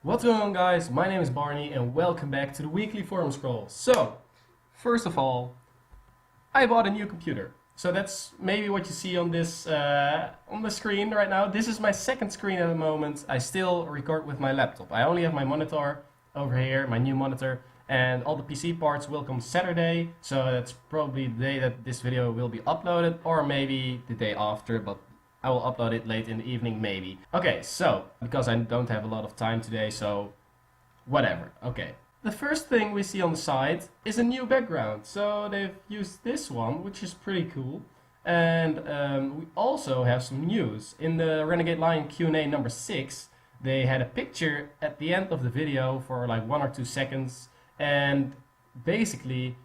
What's going on, guys? My name is Barney and welcome back to the weekly forum scroll. So, first of all, I bought a new computer. So that's maybe what you see on this on the screen right now. This is my second screen at the moment. I still record with my laptop. I only have my monitor over here, my new monitor, and all the PC parts will come Saturday. So that's probably the day that this video will be uploaded, or maybe the day after, but I will upload it late in the evening maybe. Okay, so, because I don't have a lot of time today, so whatever. Okay. The first thing we see on the side is a new background. So they've used this one, which is pretty cool. And we also have some news. In the Renegade Lion Q&A number 6, they had a picture at the end of the video for like 1 or 2 seconds. And basically,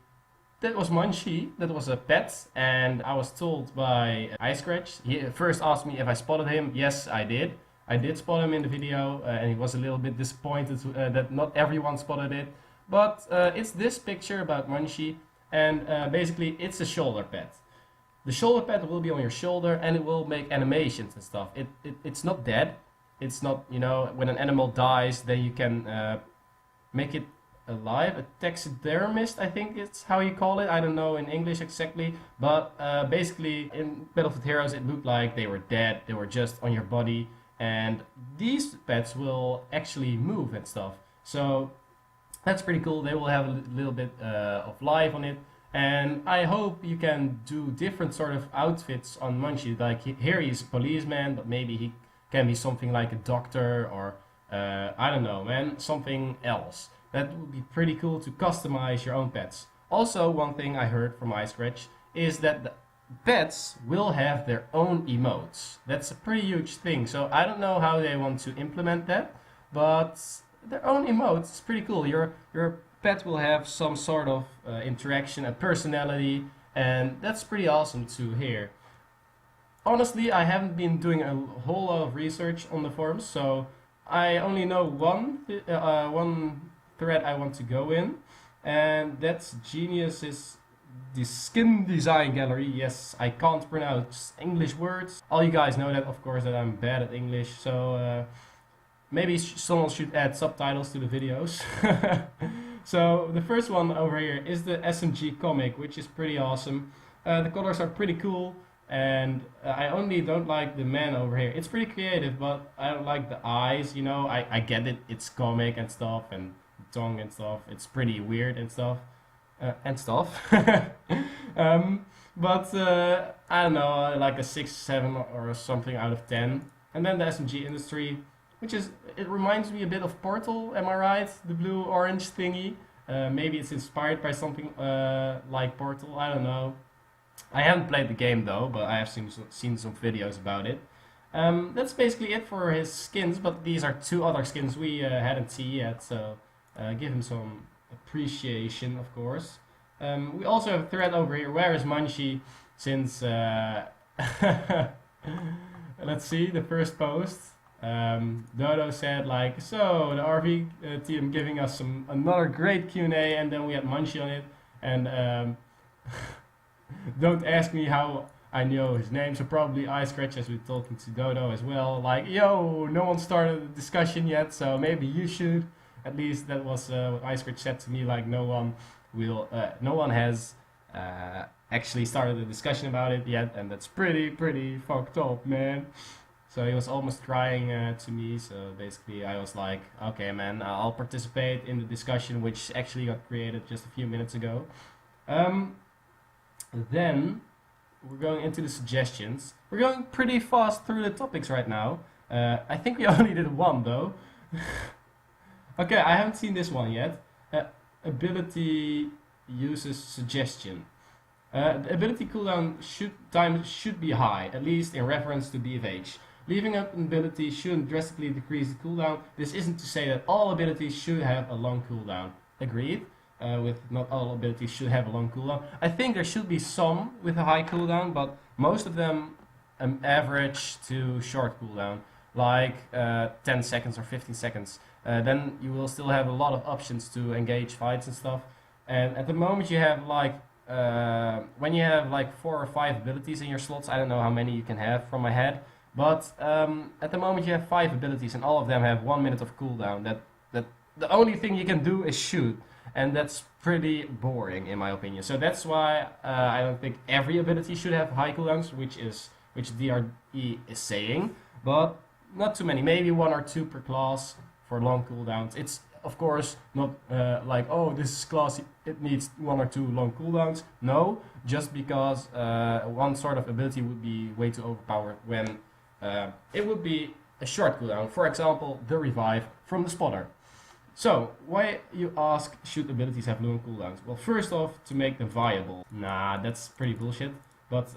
that was Munchie, that was a pet, and I was told by iScratch. He first asked me if I spotted him. Yes, I did. I did spot him in the video, and he was a little bit disappointed that not everyone spotted it. But it's this picture about Munchie, and basically it's a shoulder pad. The shoulder pad will be on your shoulder, and it will make animations and stuff. It's not dead. It's not, you know, when an animal dies, then you can make it alive. A taxidermist, I think it's how you call it. I don't know in English exactly, but basically in Battlefield Heroes it looked like they were dead. They were just on your body, and these pets will actually move and stuff. So that's pretty cool. They will have a little bit of life on it, and I hope you can do different sort of outfits on Munchie. Like here he's a policeman, but maybe he can be something like a doctor, or I don't know, man, something else. That would be pretty cool to customize your own pets. Also, one thing I heard from iScratch is that the pets will have their own emotes. That's a pretty huge thing. So I don't know how they want to implement that, but their own emotes is pretty cool. Your pet will have some sort of interaction, a personality, and that's pretty awesome to hear. Honestly, I haven't been doing a whole lot of research on the forums, so I only know one thread I want to go in, and that's Genius's the skin design gallery. Yes, I can't pronounce English words. All you guys know that, of course, that I'm bad at English, so maybe someone should add subtitles to the videos. So the first one over here is the SMG comic, which is pretty awesome. The colors are pretty cool, and I only don't like the man over here. It's pretty creative, but I don't like the eyes, you know. I get it, it's comic and stuff, and tongue and stuff. It's pretty weird and stuff. But I don't know, like a 6, 7 or something out of 10. And then the SMG industry, which is, it reminds me a bit of Portal, am I right? The blue-orange thingy. Maybe it's inspired by something like Portal, I don't know. I haven't played the game though, but I have seen some videos about it. That's basically it for his skins, but these are 2 other skins we hadn't seen yet, so give him some appreciation, of course. We also have a thread over here, where is Munchie, since, let's see, the first post. Dodo said like, so the RV team giving us another great Q&A, and then we had Munchie on it, and don't ask me how I know his name, so probably iScratch has been talking to Dodo as well, like, yo, no one started a discussion yet, so maybe you should. At least that was what iScratch said to me, like no one has actually started a discussion about it yet, and that's pretty fucked up, man. So he was almost crying to me, so basically I was like, okay man, I'll participate in the discussion, which actually got created just a few minutes ago. Then we're going into the suggestions. We're going pretty fast through the topics right now. I think we only did one though. Okay, I haven't seen this one yet. Ability uses suggestion. The ability cooldown time should be high, at least in reference to BFH. Leaving up an ability shouldn't drastically decrease the cooldown. This isn't to say that all abilities should have a long cooldown. Agreed. With not all abilities should have a long cooldown. I think there should be some with a high cooldown, but most of them average to short cooldown, like 10 seconds or 15 seconds. Then you will still have a lot of options to engage fights and stuff. And at the moment you have like, when you have like 4 or 5 abilities in your slots, I don't know how many you can have from my head, But at the moment you have 5 abilities and all of them have 1 minute of cooldown. That the only thing you can do is shoot, and that's pretty boring in my opinion. So that's why I don't think every ability should have high cooldowns, which DRE is saying, but not too many. Maybe 1 or 2 per class for long cooldowns. It's of course not like, oh, this class it needs 1 or 2 long cooldowns. No, just because one sort of ability would be way too overpowered when it would be a short cooldown. For example, the revive from the spotter. So, why, you ask, should abilities have long cooldowns? Well, first off, to make them viable. Nah, that's pretty bullshit. But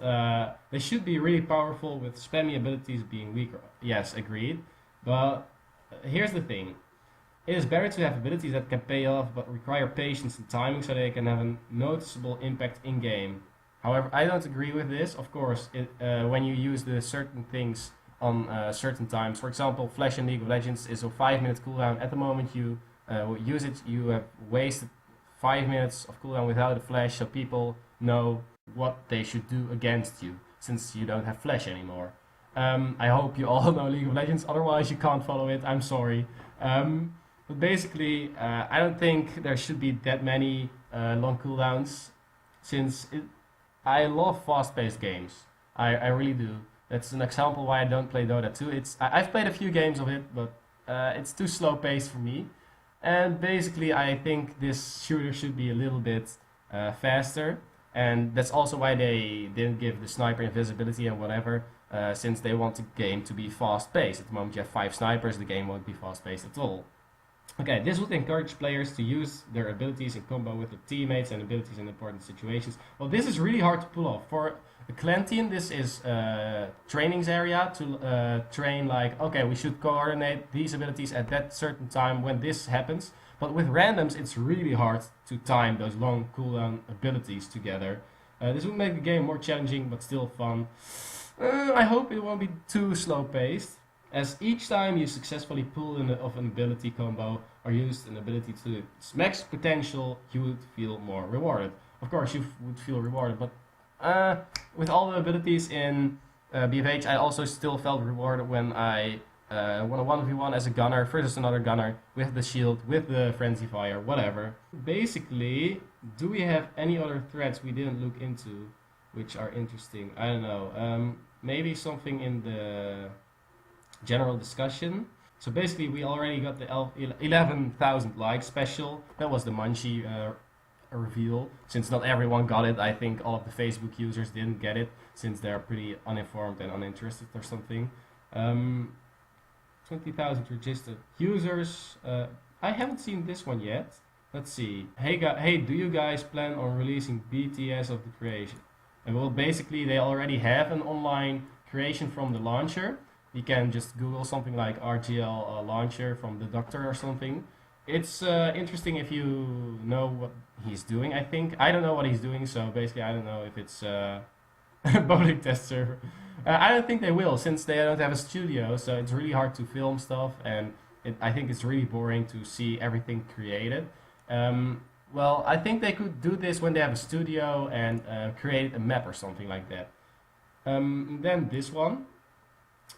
they should be really powerful with spammy abilities being weaker. Yes, agreed. But here's the thing. It is better to have abilities that can pay off but require patience and timing so they can have a noticeable impact in-game. However, I don't agree with this. Of course, when you use the certain things on certain times. For example, Flash in League of Legends is a 5-minute cooldown. At the moment you use it, you have wasted 5 minutes of cooldown without a Flash, so people know what they should do against you, since you don't have Flash anymore. I hope you all know League of Legends, otherwise you can't follow it, I'm sorry. But basically, I don't think there should be that many long cooldowns, since I love fast-paced games. I really do. That's an example why I don't play Dota 2. I've played a few games of it, but it's too slow-paced for me. And basically, I think this shooter should be a little bit faster. And that's also why they didn't give the sniper invisibility and whatever, since they want the game to be fast-paced. At the moment you have 5 snipers, the game won't be fast-paced at all. Okay, this would encourage players to use their abilities in combo with their teammates and abilities in important situations. Well, this is really hard to pull off. For a clan team, this is trainings area to train, like, okay, we should coordinate these abilities at that certain time when this happens. But with randoms, it's really hard to time those long cooldown abilities together. This would make the game more challenging, but still fun. I hope it won't be too slow-paced, as each time you successfully pull off an ability combo or used an ability to its max potential, you would feel more rewarded. Of course, you would feel rewarded, but with all the abilities in BFH, I also still felt rewarded when I won a 1v1 as a gunner versus another gunner with the shield, with the frenzy fire, whatever. Basically, do we have any other threats we didn't look into which are interesting? I don't know. Maybe something in the general discussion. So basically, we already got the 11,000 likes special. That was the Munchie reveal. Since not everyone got it, I think all of the Facebook users didn't get it, since they're pretty uninformed and uninterested or something. 20,000 registered users. I haven't seen this one yet. Let's see. Hey, do you guys plan on releasing BTS of the creation? And well, basically they already have an online creation from the launcher. You can just Google something like RGL launcher from the doctor or something. It's interesting if you know what he's doing, I think. I don't know what he's doing, so basically I don't know if it's a bowling test server. I don't think they will, since they don't have a studio, so it's really hard to film stuff, and I think it's really boring to see everything created. Well, I think they could do this when they have a studio and create a map or something like that. Then this one.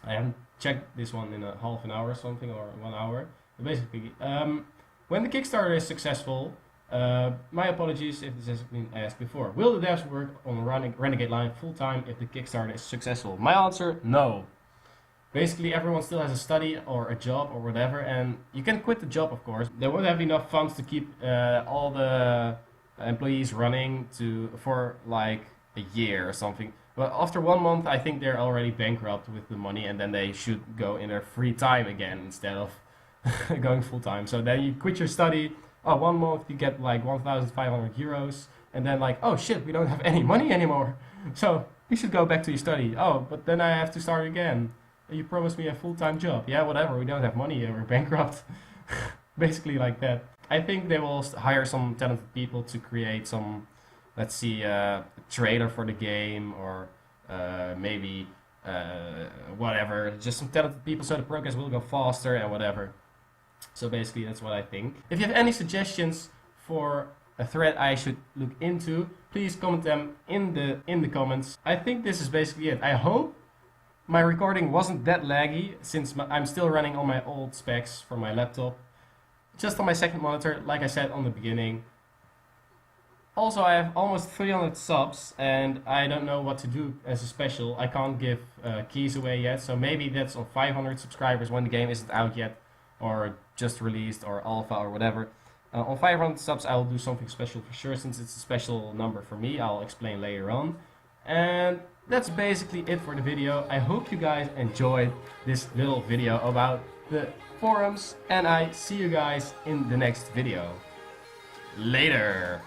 I haven't checked this one in a half an hour or something, or 1 hour. But basically, when the Kickstarter is successful, my apologies if this has been asked before. Will the devs work on Renegade Line full-time if the Kickstarter is successful? My answer, no. Basically, everyone still has a study or a job or whatever, and you can quit the job, of course. They won't have enough funds to keep all the employees running for like a year or something. But after 1 month, I think they're already bankrupt with the money, and then they should go in their free time again instead of going full-time. So then you quit your study. Oh, 1 month you get like 1,500 euros, and then like, oh shit, we don't have any money anymore. So you should go back to your study. Oh, but then I have to start again. You promised me a full-time job. Yeah, whatever, we don't have money, we're bankrupt. Basically like that. I think they will hire some talented people to create some, let's see, a trailer for the game, or maybe whatever. Just some talented people so the progress will go faster and whatever. So basically that's what I think. If you have any suggestions for a thread I should look into, please comment them in the comments. I think this is basically it. I hope my recording wasn't that laggy since I'm still running on my old specs for my laptop. Just on my second monitor, like I said on the beginning. Also, I have almost 300 subs and I don't know what to do as a special. I can't give keys away yet, so maybe that's on 500 subscribers when the game isn't out yet or just released or alpha or whatever. On 500 subs I will do something special for sure, since it's a special number for me. I'll explain later on. And that's basically it for the video. I hope you guys enjoyed this little video about the forums, and I see you guys in the next video. Later!